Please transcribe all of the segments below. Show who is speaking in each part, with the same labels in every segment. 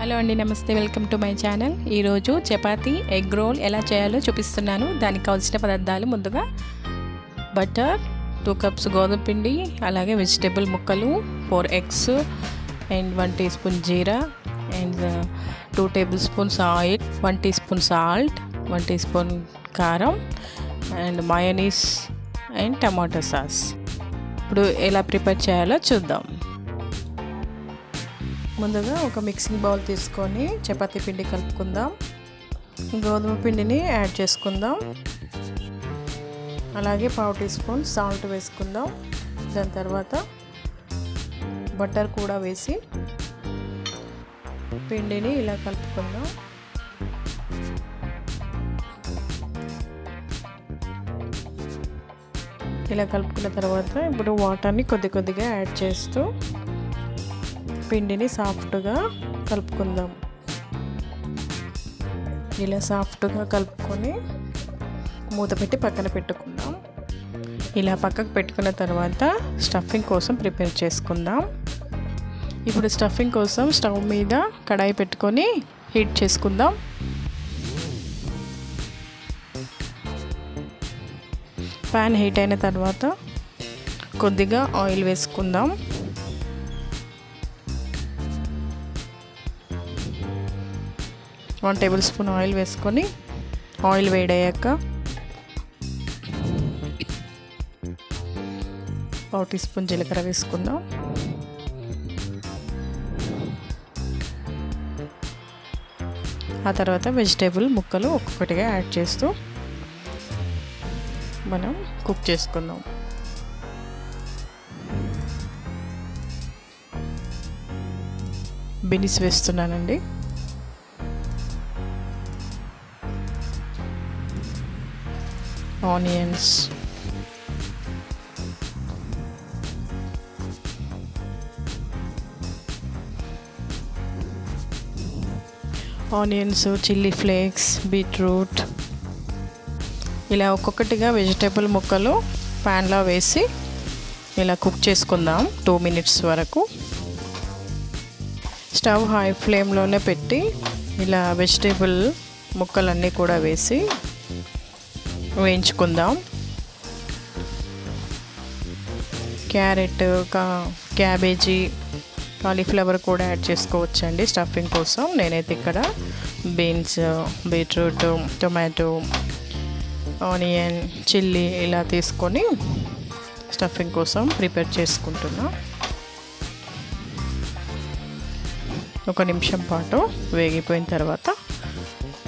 Speaker 1: Hello అండి, నమస్తే. Welcome to my channel. ఈరోజు చపాతీ ఎగ్ రోల్ ఎలా చేయాలో చూపిస్తున్నాను. దానికి కావాల్సిన పదార్థాలు: ముందుగా బటర్, 2 కప్స్ గోధుమ పిండి, అలాగే వెజిటేబుల్ ముక్కలు, 4 eggs and 1 teaspoon jeera and 2 tablespoons oil, 1 teaspoon salt, 1 teaspoon కారం and mayonnaise and tomato sauce. ఇప్పుడు ఎలా ప్రిపేర్ చేయాలో చూద్దాం. ముందుగా ఒక మిక్సింగ్ బౌల్ తీసుకొని చపాతీ పిండి కలుపుకుందాం. గోధుమ పిండిని యాడ్ చేసుకుందాం. అలాగే 1/2 టీ స్పూన్ సాల్ట్ వేసుకుందాం. దాని తర్వాత బటర్ కూడా వేసి పిండిని ఇలా కలుపుకుందాం. ఇలా కలుపుకున్న తర్వాత ఇప్పుడు వాటర్ని కొద్దిగా యాడ్ చేస్తూ పిండిని సాఫ్ట్గా కలుపుకుందాం. ఇలా సాఫ్ట్గా కలుపుకొని మూత పెట్టి పక్కన పెట్టుకుందాం. ఇలా పక్కకు పెట్టుకున్న తర్వాత స్టఫింగ్ కోసం ప్రిపేర్ చేసుకుందాం. ఇప్పుడు స్టఫింగ్ కోసం స్టవ్ మీద కడాయి పెట్టుకొని హీట్ చేసుకుందాం. ప్యాన్ హీట్ అయిన తర్వాత కొద్దిగా ఆయిల్ వేసుకుందాం. 1 టేబుల్ స్పూన్ ఆయిల్ వేసుకొని ఆయిల్ వేడయ్యాక 1 టీ స్పూన్ జీలకర్ర వేసుకుందాం. ఆ తర్వాత వెజిటేబుల్ ముక్కలు ఒక్కొక్కటిగా యాడ్ చేస్తూ మనం కుక్ చేసుకుందాం. బీన్స్ వేస్తున్నానండి. ఆనియన్స్, చిల్లీ ఫ్లేక్స్, బీట్రూట్, ఇలా ఒక్కొక్కటిగా వెజిటేబుల్ ముక్కలు ప్యాన్లో వేసి ఇలా కుక్ చేసుకుందాం 2 మినిట్స్ వరకు. స్టవ్ హై ఫ్లేమ్లోనే పెట్టి ఇలా వెజిటేబుల్ ముక్కలన్నీ కూడా వేసి వేయించుకుందాం. క్యారెట్, క్యాబేజీ, కాలీఫ్లవర్ కూడా యాడ్ చేసుకోవచ్చండి స్టఫింగ్ కోసం. నేనైతే ఇక్కడ beans, beetroot, tomato, onion, chilli ఇలా తీసుకొని స్టఫింగ్ కోసం ప్రిపేర్ చేసుకుంటున్నా. 1 నిమిషం పాటు వేగిపోయిన తర్వాత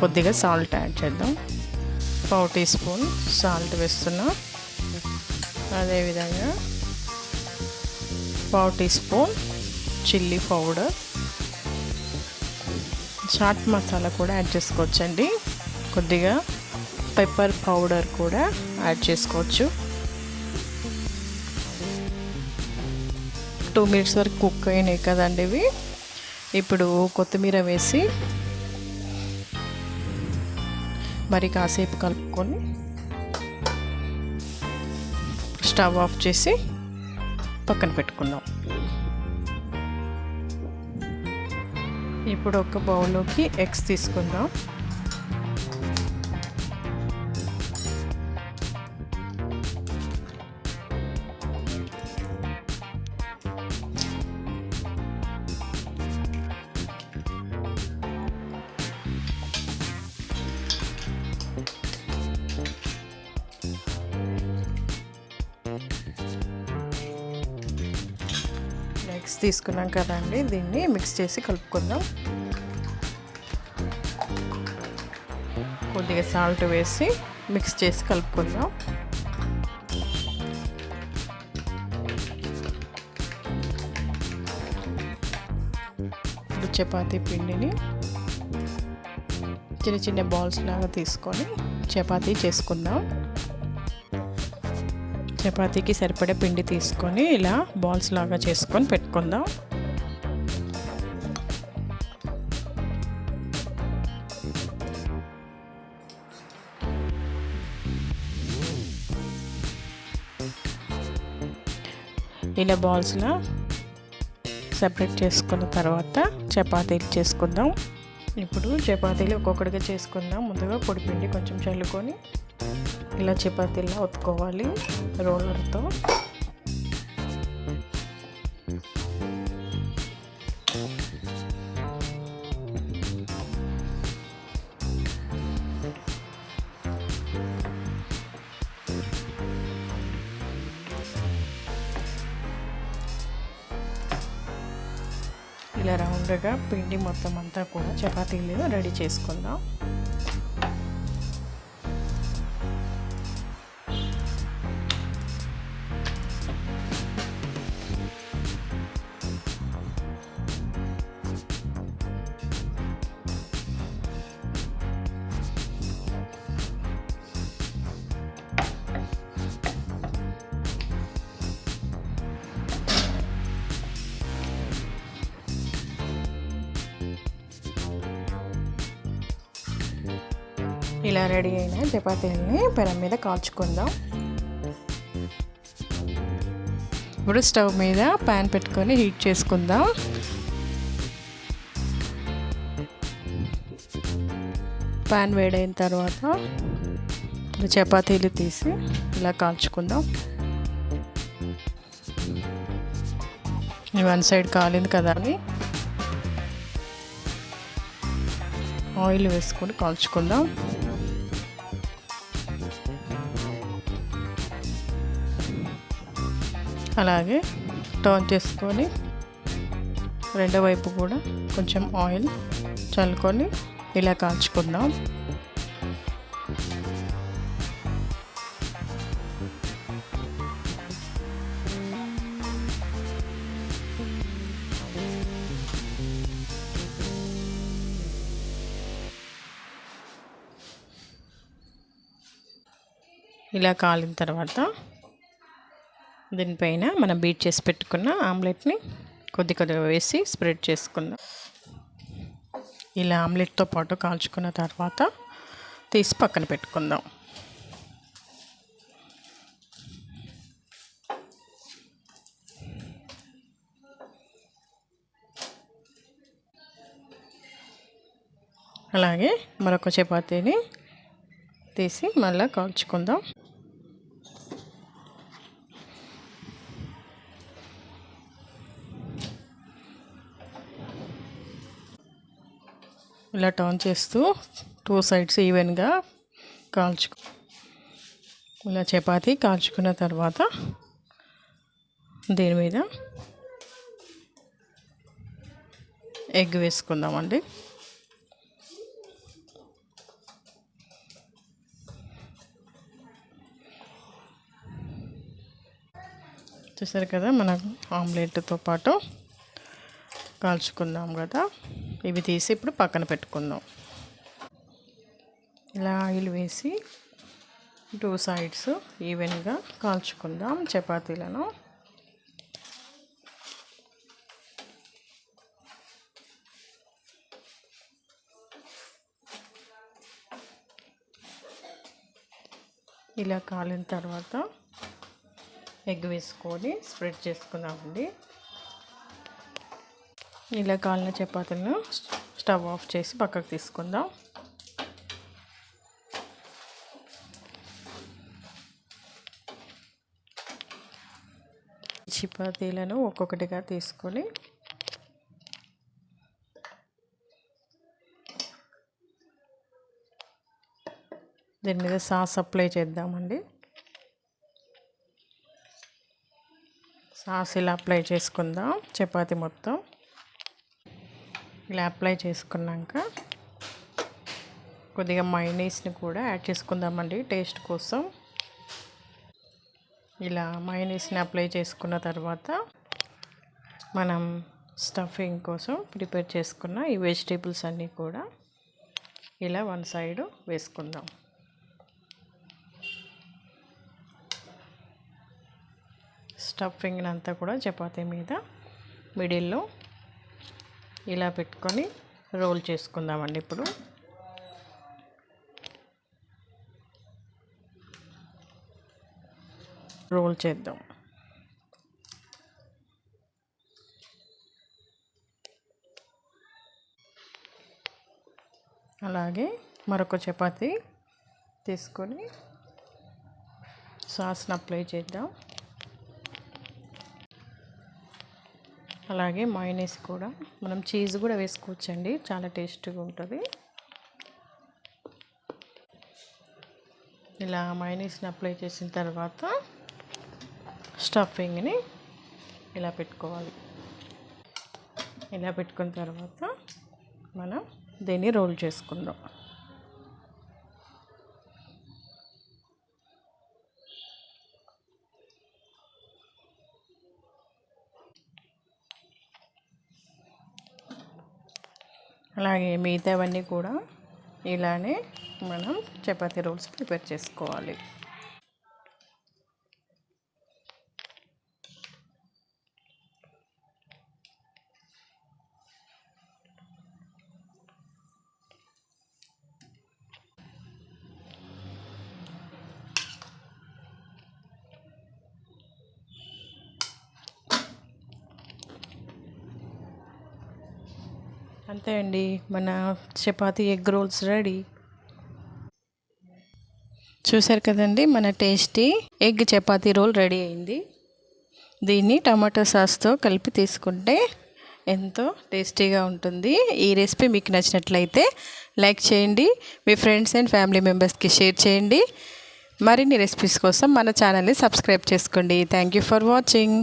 Speaker 1: కొద్దిగా సాల్ట్ యాడ్ చేద్దాం. 1/2 టీ స్పూన్ సాల్ట్ వేస్తున్నా. అదేవిధంగా 1/2 teaspoon chilli powder, chaat masala కూడా యాడ్ చేసుకోవచ్చండి. కొద్దిగా పెప్పర్ పౌడర్ కూడా యాడ్ చేసుకోవచ్చు. 2 మినిట్స్ వరకు కుక్ అయినాయి కదండి ఇవి. ఇప్పుడు కొత్తిమీర వేసి మరి కాసేపు కలుపుకొని స్టవ్ ఆఫ్ చేసి పక్కన పెట్టుకుందాం. ఇప్పుడు ఒక బౌల్లోకి ఎగ్స్ తీసుకుందాం. ఎగ్స్ తీసుకున్నాం కదండి, దీన్ని మిక్స్ చేసి కలుపుకుందాం. కొద్దిగా సాల్ట్ వేసి మిక్స్ చేసి కలుపుకుందాం. ఇప్పుడు చపాతీ పిండిని చిన్న బాల్స్ లాగా తీసుకొని చపాతీ చేసుకుందాం. చపాతీకి సరిపడే పిండి తీసుకొని ఇలా బాల్స్ లాగా చేసుకొని పెట్టుకుందాం. ఇలా బాల్స్లా సెపరేట్ చేసుకున్న తర్వాత చపాతీలు చేసుకుందాం. ఇప్పుడు చపాతీలు ఒక్కొక్కటిగా చేసుకుందాం. ముందుగా పొడిపిండి కొంచెం చల్లుకొని ఇలా చపాతీలా ఒత్తుకోవాలి రోలర్తో. ఇలా రౌండ్గా పిండి మొత్తం అంతా కూడా చపాతీలు రెడీ చేసుకుందాం. ఇలా రెడీ అయిన చపాతీలని పెనం మీద కాల్చుకుందాం. ఇప్పుడు స్టవ్ మీద ప్యాన్ పెట్టుకొని హీట్ చేసుకుందాం. ప్యాన్ వేడైన తర్వాత చపాతీలు తీసి ఇలా కాల్చుకుందాం. వన్ సైడ్ కాలింది కదా అని ఆయిల్ వేసుకొని కాల్చుకుందాం. అలాగే టర్న్ చేసుకొని రెండో వైపు కూడా కొంచెం ఆయిల్ చల్లుకొని ఇలా కాల్చుకుందాం. ఇలా కాలిన తర్వాత దీనిపైన మనం బీట్ చేసి పెట్టుకున్న ఆమ్లెట్ని కొద్దిగా వేసి స్ప్రెడ్ చేసుకుందాం. ఇలా ఆమ్లెట్తో పాటు కాల్చుకున్న తర్వాత తీసి పక్కన పెట్టుకుందాం. అలాగే మరొక చపాతీని తీసి మళ్ళీ కాల్చుకుందాం. ఇలా టర్న్ చేస్తూ టూ సైడ్స్ ఈవెన్గా ఇలా చపాతీ కాల్చుకున్న తర్వాత దీని మీద ఎగ్ వేసుకుందామండి. చూసారు కదా, మనం ఆమ్లెట్తో పాటు కాల్చుకుందాం కదా, ఇవి తీసి ఇప్పుడు పక్కన పెట్టుకుందాం. ఇలా ఆయిల్ వేసి టూ సైడ్స్ ఈవెన్గా కాల్చుకుందాం చపాతీలను. ఇలా కాలిన తర్వాత ఎగ్ వేసుకొని స్ప్రెడ్ చేసుకుందామండి. ఇలా కాలిన చపాతీలను స్టవ్ ఆఫ్ చేసి పక్కకు తీసుకుందాం. చపాతీలను ఒక్కొక్కటిగా తీసుకొని దీని మీద సాస్ అప్లై చేద్దామండి. సాస్ ఇలా అప్లై చేసుకుందాం చపాతీ మొత్తం. ఇలా అప్లై చేసుకున్నాక కొద్దిగా మయోనీస్ని కూడా యాడ్ చేసుకుందామండి టేస్ట్ కోసం. ఇలా మయోనీస్ని అప్లై చేసుకున్న తర్వాత మనం స్టఫింగ్ కోసం ప్రిపేర్ చేసుకున్న ఈ వెజిటేబుల్స్ అన్నీ కూడా ఇలా వన్ సైడ్ వేసుకుందాం. స్టఫింగ్ అంతా కూడా చపాతీ మీద మిడిల్లో ఇలా పెట్టుకొని రోల్ చేసుకుందామండి. ఇప్పుడు రోల్ చేద్దాం. అలాగే మరొక చపాతీ తీసుకొని సాస్ని అప్లై చేద్దాం. అలాగే మయోనీస్ కూడా, మనం చీజ్ కూడా వేసుకోవచ్చండి, చాలా టేస్టీగా ఉంటుంది. ఇలా మయోనీస్ని అప్లై చేసిన తర్వాత స్టఫింగ్ని ఇలా పెట్టుకోవాలి. ఇలా పెట్టుకున్న తర్వాత మనం దీన్ని రోల్ చేసుకుందాం. అలాగే మిగతావన్నీ కూడా ఇలానే మనం చపాతీ రోల్స్ ప్రిపేర్ చేసుకోవాలి. అంతే అండి, మన చపాతీ ఎగ్ రోల్స్ రెడీ. చూసారు కదండి, మన tasty egg chapati role ready అయింది. దీన్ని టమాటో సాస్తో కలిపి తీసుకుంటే ఎంతో టేస్టీగా ఉంటుంది. ఈ రెసిపీ మీకు నచ్చినట్లయితే లైక్ చేయండి, మీ ఫ్రెండ్స్ అండ్ ఫ్యామిలీ మెంబర్స్కి షేర్ చేయండి. మరిన్ని రెసిపీస్ కోసం మన ఛానల్ని సబ్స్క్రైబ్ చేసుకోండి. Thank you for watching.